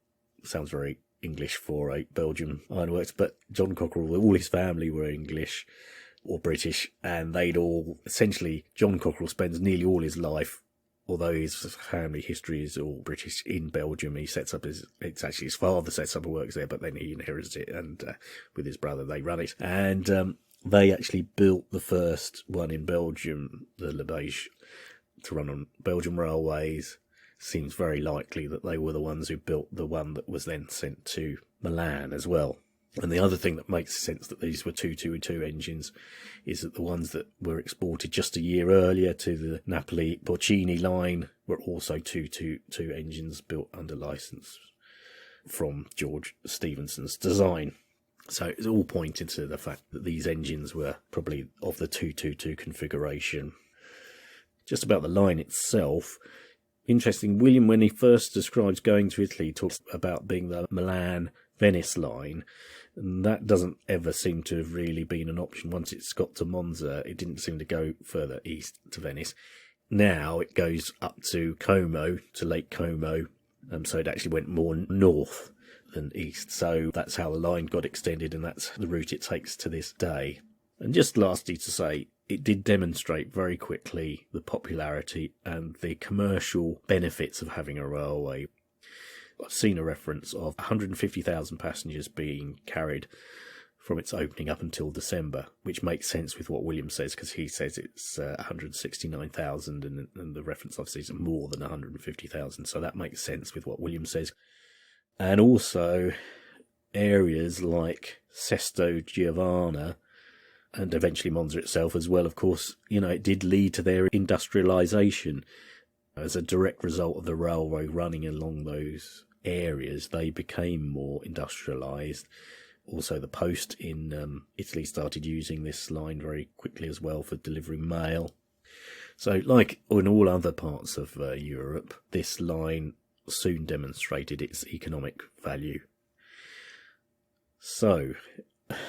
Sounds very English for a Belgian ironworks, but John Cockerell, all his family were English or British, and they'd all, essentially, John Cockerell spends nearly all his life, although his family history is all British, in Belgium. He sets up it's actually his father sets up and works there, but then he inherits it, and with his brother they run it. And they actually built the first one in Belgium, the Lebage, to run on Belgian railways. Seems very likely that they were the ones who built the one that was then sent to Milan as well. And the other thing that makes sense that these were 222 engines is that the ones that were exported just a year earlier to the Napoli-Porcini line were also 222 engines built under licence from George Stephenson's design. So it's all pointing to the fact that these engines were probably of the 222 configuration. Just about the line itself, interesting, William, when he first describes going to Italy, talks about being the Milan-Venice line, and that doesn't ever seem to have really been an option. Once it's got to Monza, it didn't seem to go further east to Venice. Now it goes up to Como, to Lake Como, so it actually went more north than east. So that's how the line got extended, and that's the route it takes to this day. And just lastly to say, it did demonstrate very quickly the popularity and the commercial benefits of having a railway. I've seen a reference of 150,000 passengers being carried from its opening up until December, which makes sense with what William says, because he says it's 169,000, and the reference I've seen is more than 150,000, so that makes sense with what William says. And also areas like Sesto Giovanna, and eventually Monza itself as well, of course, it did lead to their industrialisation. As a direct result of the railway running along those areas, they became more industrialised. Also, the post in Italy started using this line very quickly as well for delivering mail. So, like in all other parts of Europe, this line soon demonstrated its economic value. So,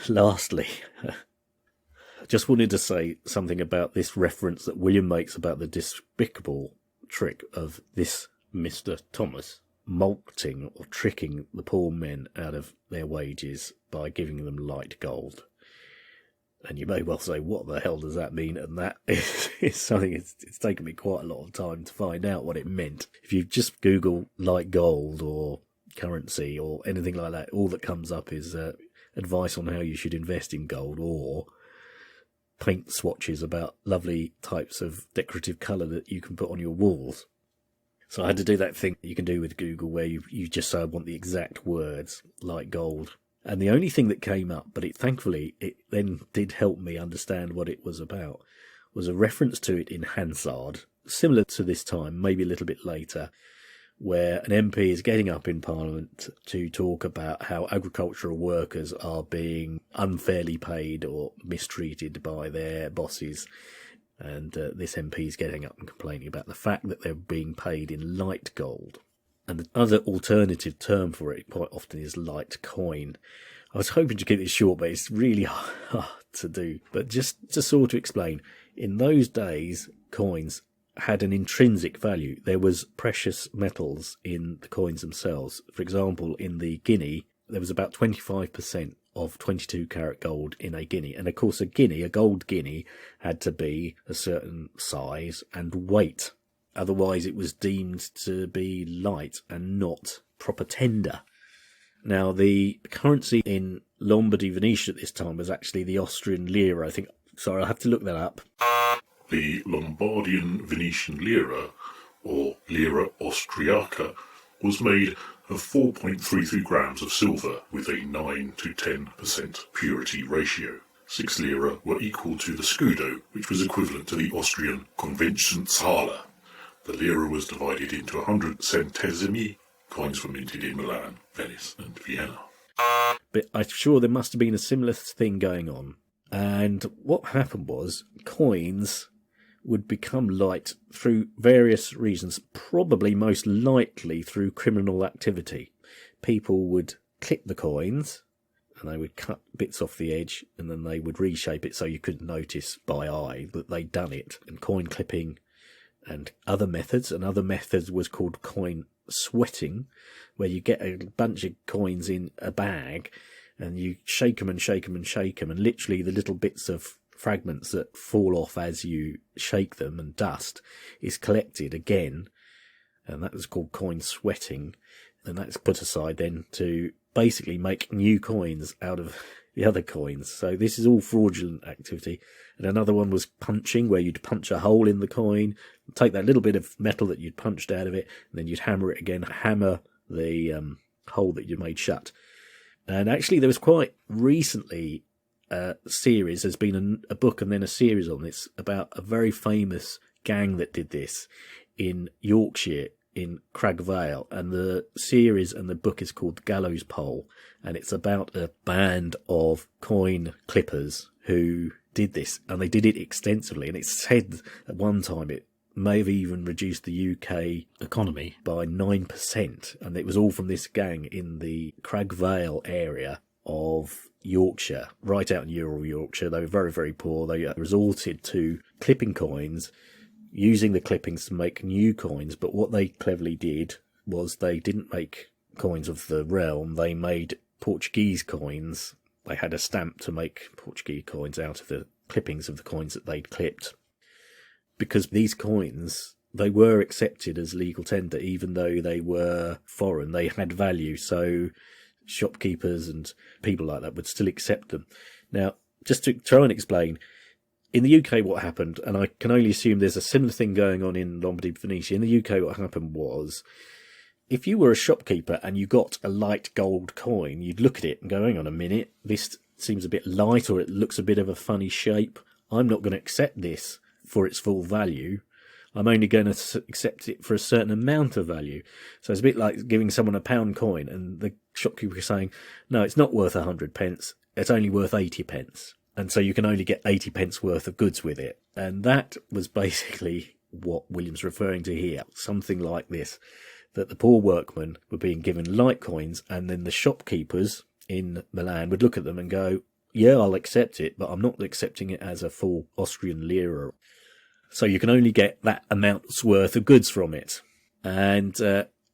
lastly, I just wanted to say something about this reference that William makes about the despicable trick of this Mr. Thomas mulcting or tricking the poor men out of their wages by giving them light gold. And you may well say, what the hell does that mean? And that is something it's taken me quite a lot of time to find out what it meant. If you just Google light gold or currency or anything like that, all that comes up is advice on how you should invest in gold, or paint swatches about lovely types of decorative colour that you can put on your walls. So I had to do that thing you can do with Google where you just say I want the exact words, like gold. And the only thing that came up, but thankfully it then did help me understand what it was about, was a reference to it in Hansard, similar to this time, maybe a little bit later, where an MP is getting up in Parliament to talk about how agricultural workers are being unfairly paid or mistreated by their bosses. And this MP is getting up and complaining about the fact that they're being paid in light gold. And the other alternative term for it quite often is light coin. I was hoping to keep it short, but it's really hard to do. But just to sort of explain, in those days, coins had an intrinsic value. There was precious metals in the coins themselves. For example, in the guinea, there was about 25% of 22-carat gold in a guinea. And of course, a gold guinea, had to be a certain size and weight. Otherwise, it was deemed to be light and not proper tender. Now, the currency in Lombardy, Venetia at this time was actually the Austrian lira. I think, sorry, I'll have to look that up. The Lombardian Venetian lira, or lira austriaca, was made of 4.33 grams of silver with a 9 to 10% purity ratio. 6 lira were equal to the scudo, which was equivalent to the Austrian Conventionshaler. The lira was divided into 100 centesimi. Coins were minted in Milan, Venice and Vienna. But I'm sure there must have been a similar thing going on. And what happened was, coins would become light through various reasons, probably most likely through criminal activity. People would clip the coins and they would cut bits off the edge and then they would reshape it so you couldn't notice by eye that they'd done it. And coin clipping and other methods. Another method was called coin sweating, where you get a bunch of coins in a bag and you shake them and shake them and shake them, and literally the little bits of fragments that fall off as you shake them and dust is collected again, and that was called coin sweating, and that's put aside then to basically make new coins out of the other coins. So this is all fraudulent activity. And another one was punching, where you'd punch a hole in the coin, take that little bit of metal that you'd punched out of it, and then you'd hammer it again, hammer the hole that you made shut. And actually there was quite recently series, there's been a book and then a series on this about a very famous gang that did this in Yorkshire, in Crag Vale, and the series and the book is called Gallows Pole, and it's about a band of coin clippers who did this, and they did it extensively, and it's said at one time it may have even reduced the UK Economy. by 9%, and it was all from this gang in the Crag Vale area of Yorkshire, right out in rural Yorkshire. They were very, very poor. They resorted to clipping coins, using the clippings to make new coins, but what they cleverly did was they didn't make coins of the realm, they made Portuguese coins. They had a stamp to make Portuguese coins out of the clippings of the coins that they'd clipped. Because these coins, they were accepted as legal tender, even though they were foreign, they had value, so shopkeepers and people like that would still accept them. Now, just to try and explain, in the UK what happened, and I can only assume there's a similar thing going on in Lombardy, Venetia, in the UK what happened was, if you were a shopkeeper and you got a light gold coin, you'd look at it and go, hang on a minute, this seems a bit light, or it looks a bit of a funny shape. I'm not going to accept this for its full value. I'm only going to accept it for a certain amount of value. So it's a bit like giving someone a £1 coin and the shopkeeper is saying, no, it's not worth 100 pence, it's only worth 80 pence. And so you can only get 80 pence worth of goods with it. And that was basically what William's referring to here. Something like this, that the poor workmen were being given light coins, and then the shopkeepers in Milan would look at them and go, yeah, I'll accept it, but I'm not accepting it as a full Austrian lira. So you can only get that amount's worth of goods from it. And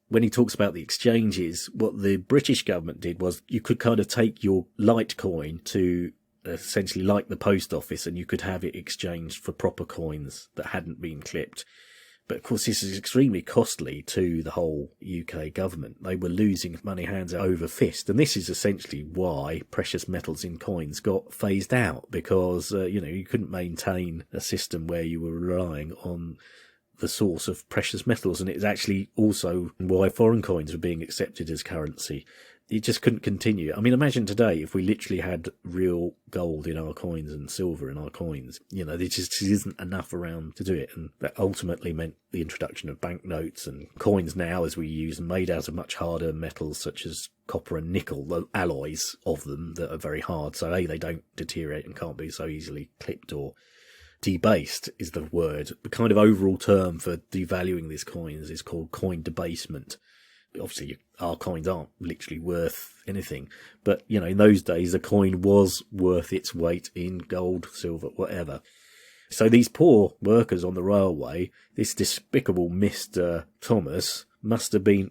when he talks about the exchanges, what the British government did was you could kind of take your light coin to essentially like the post office, and you could have it exchanged for proper coins that hadn't been clipped. But of course this is extremely costly to the whole UK government. They were losing money hands over fist, and this is essentially why precious metals in coins got phased out, because you couldn't maintain a system where you were relying on the source of precious metals, and it's actually also why foreign coins were being accepted as currency. It just couldn't continue. I mean, imagine today if we literally had real gold in our coins and silver in our coins. There just isn't enough around to do it. And that ultimately meant the introduction of banknotes, and coins now, as we use, are made out of much harder metals such as copper and nickel, the alloys of them that are very hard. So they don't deteriorate and can't be so easily clipped or debased is the word. The kind of overall term for devaluing these coins is called coin debasement. Obviously, our coins aren't literally worth anything, but in those days a coin was worth its weight in gold, silver, whatever. So these poor workers on the railway, this despicable Mr. Thomas, must have been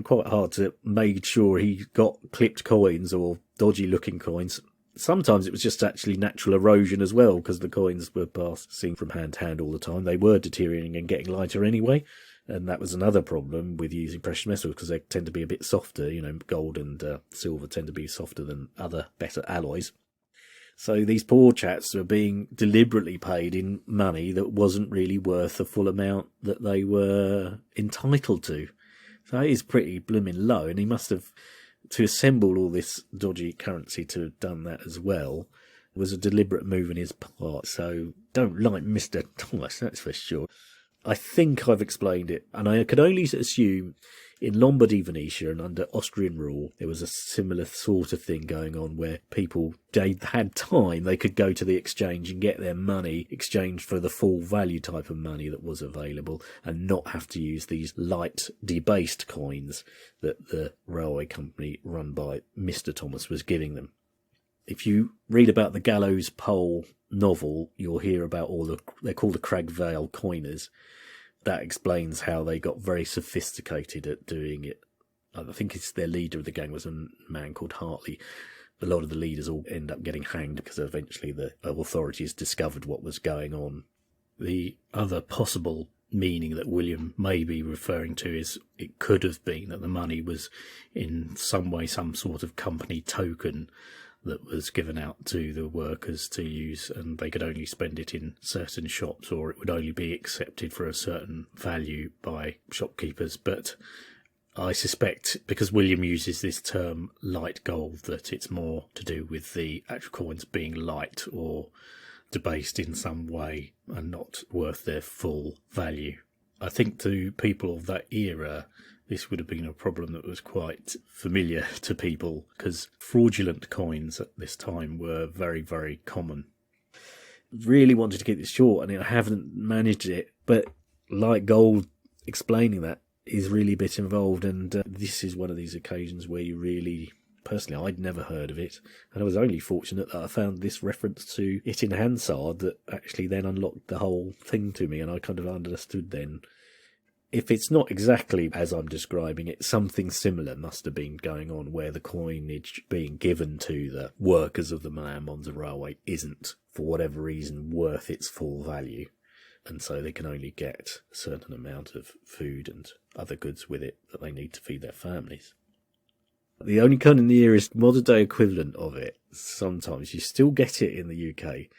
quite hard to make sure he got clipped coins or dodgy looking coins. Sometimes it was just actually natural erosion as well, because the coins were passing from hand to hand all the time. They were deteriorating and getting lighter anyway. And that was another problem with using precious metals, because they tend to be a bit softer. Gold and silver tend to be softer than other better alloys. So these poor chaps were being deliberately paid in money that wasn't really worth the full amount that they were entitled to. So it is pretty blooming low, and he must have, to assemble all this dodgy currency to have done that as well, was a deliberate move on his part. So don't like Mr. Thomas, that's for sure. I think I've explained it, and I could only assume in Lombardy, Venetia, and under Austrian rule, there was a similar sort of thing going on where people, they had time, they could go to the exchange and get their money exchanged for the full value type of money that was available and not have to use these light, debased coins that the railway company run by Mr. Thomas was giving them. If you read about the Gallows Pole novel, you'll hear about they're called the Crag Vale coiners. That explains how they got very sophisticated at doing it. I think it's their leader of the gang was a man called Hartley. A lot of the leaders all end up getting hanged because eventually the authorities discovered what was going on. The other possible meaning that William may be referring to is it could have been that the money was in some way some sort of company token that was given out to the workers to use, and they could only spend it in certain shops, or it would only be accepted for a certain value by shopkeepers. But I suspect, because William uses this term light gold, that it's more to do with the actual coins being light or debased in some way and not worth their full value. I think to people of that era, this would have been a problem that was quite familiar to people, because fraudulent coins at this time were very, very common. Really wanted to keep this short, and I haven't managed it, but like gold, explaining that is really a bit involved, and this is one of these occasions where you really... Personally, I'd never heard of it, and I was only fortunate that I found this reference to it in Hansard that actually then unlocked the whole thing to me, and I kind of understood then. If it's not exactly as I'm describing it, something similar must have been going on where the coinage being given to the workers of the Milan Monza Railway isn't, for whatever reason, worth its full value, and so they can only get a certain amount of food and other goods with it that they need to feed their families. The only kind of nearest modern day equivalent of it, sometimes you still get it in the UK.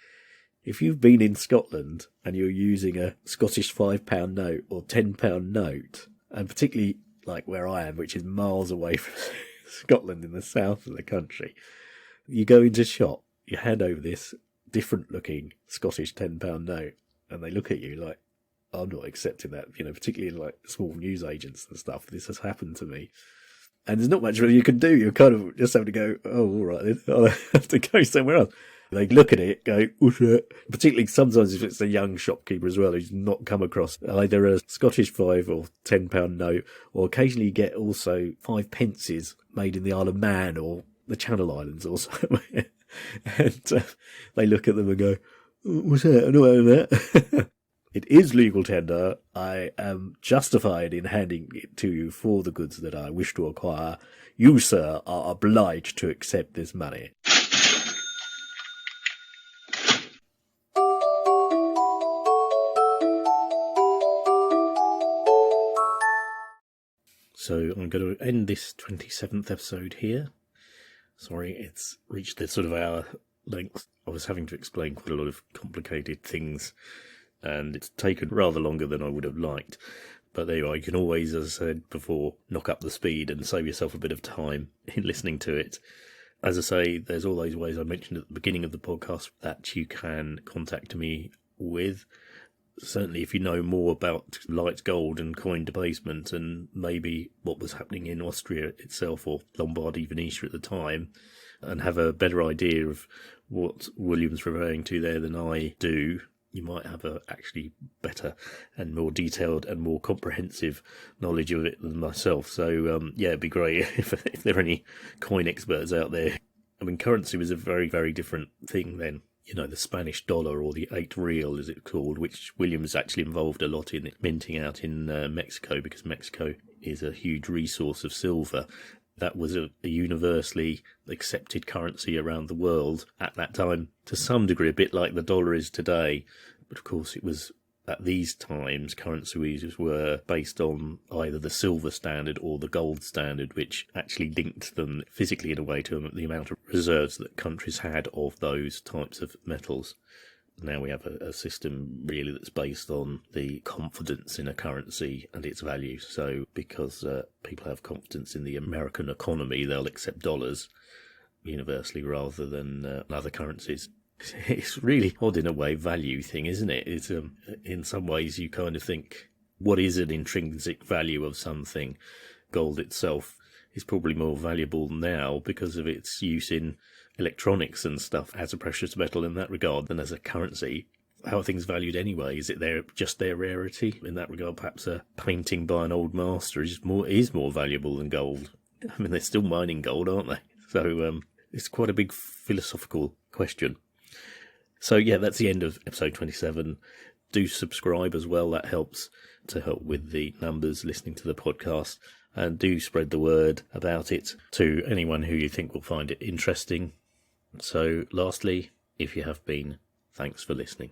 If you've been in Scotland and you're using a Scottish £5 note or £10 note, and particularly like where I am, which is miles away from Scotland in the south of the country, you go into a shop, you hand over this different looking Scottish £10 note, and they look at you like, I'm not accepting that, particularly like small news agents and stuff. This has happened to me. And there's not much really you can do. You kind of just have to go, oh, all right, then I'll have to go somewhere else. They look at it, go, what's that? Particularly sometimes if it's a young shopkeeper as well who's not come across either a Scottish £5 or £10 note, or occasionally you get also 5 pences made in the Isle of Man or the Channel Islands or somewhere. And they look at them and go, what's that? I know that. It is legal tender. I am justified in handing it to you for the goods that I wish to acquire. You, sir, are obliged to accept this money. So I'm going to end this 27th episode here. Sorry, it's reached the sort of hour length. I was having to explain quite a lot of complicated things, and it's taken rather longer than I would have liked. But there you are. You can always, as I said before, knock up the speed and save yourself a bit of time in listening to it. As I say, there's all those ways I mentioned at the beginning of the podcast that you can contact me with. Certainly, if you know more about light gold and coin debasement and maybe what was happening in Austria itself or Lombardy, Venetia at the time, and have a better idea of what William's referring to there than I do, you might have a actually better and more detailed and more comprehensive knowledge of it than myself. So, it'd be great if there are any coin experts out there. I mean, currency was a very, very different thing then. The Spanish dollar, or the 8 real as it's called, which William's actually involved a lot in minting out in Mexico, because Mexico is a huge resource of silver. That was a universally accepted currency around the world at that time, to some degree, a bit like the dollar is today. But of course, it was at these times, currencies were based on either the silver standard or the gold standard, which actually linked them physically in a way to the amount of reserves that countries had of those types of metals. Now we have a system really that's based on the confidence in a currency and its value. So because people have confidence in the American economy, they'll accept dollars universally rather than other currencies. It's really odd in a way, value thing, isn't it? It's in some ways you kind of think, what is an intrinsic value of something? Gold itself is probably more valuable now because of its use in electronics and stuff as a precious metal in that regard than as a currency. How are things valued anyway? Is it just their rarity? In that regard, perhaps a painting by an old master is more valuable than gold. I mean, they're still mining gold, aren't they? So it's quite a big philosophical question. So yeah, that's the end of episode 27. Do subscribe as well. That helps to help with the numbers listening to the podcast. And do spread the word about it to anyone who you think will find it interesting. So lastly, if you have been, thanks for listening.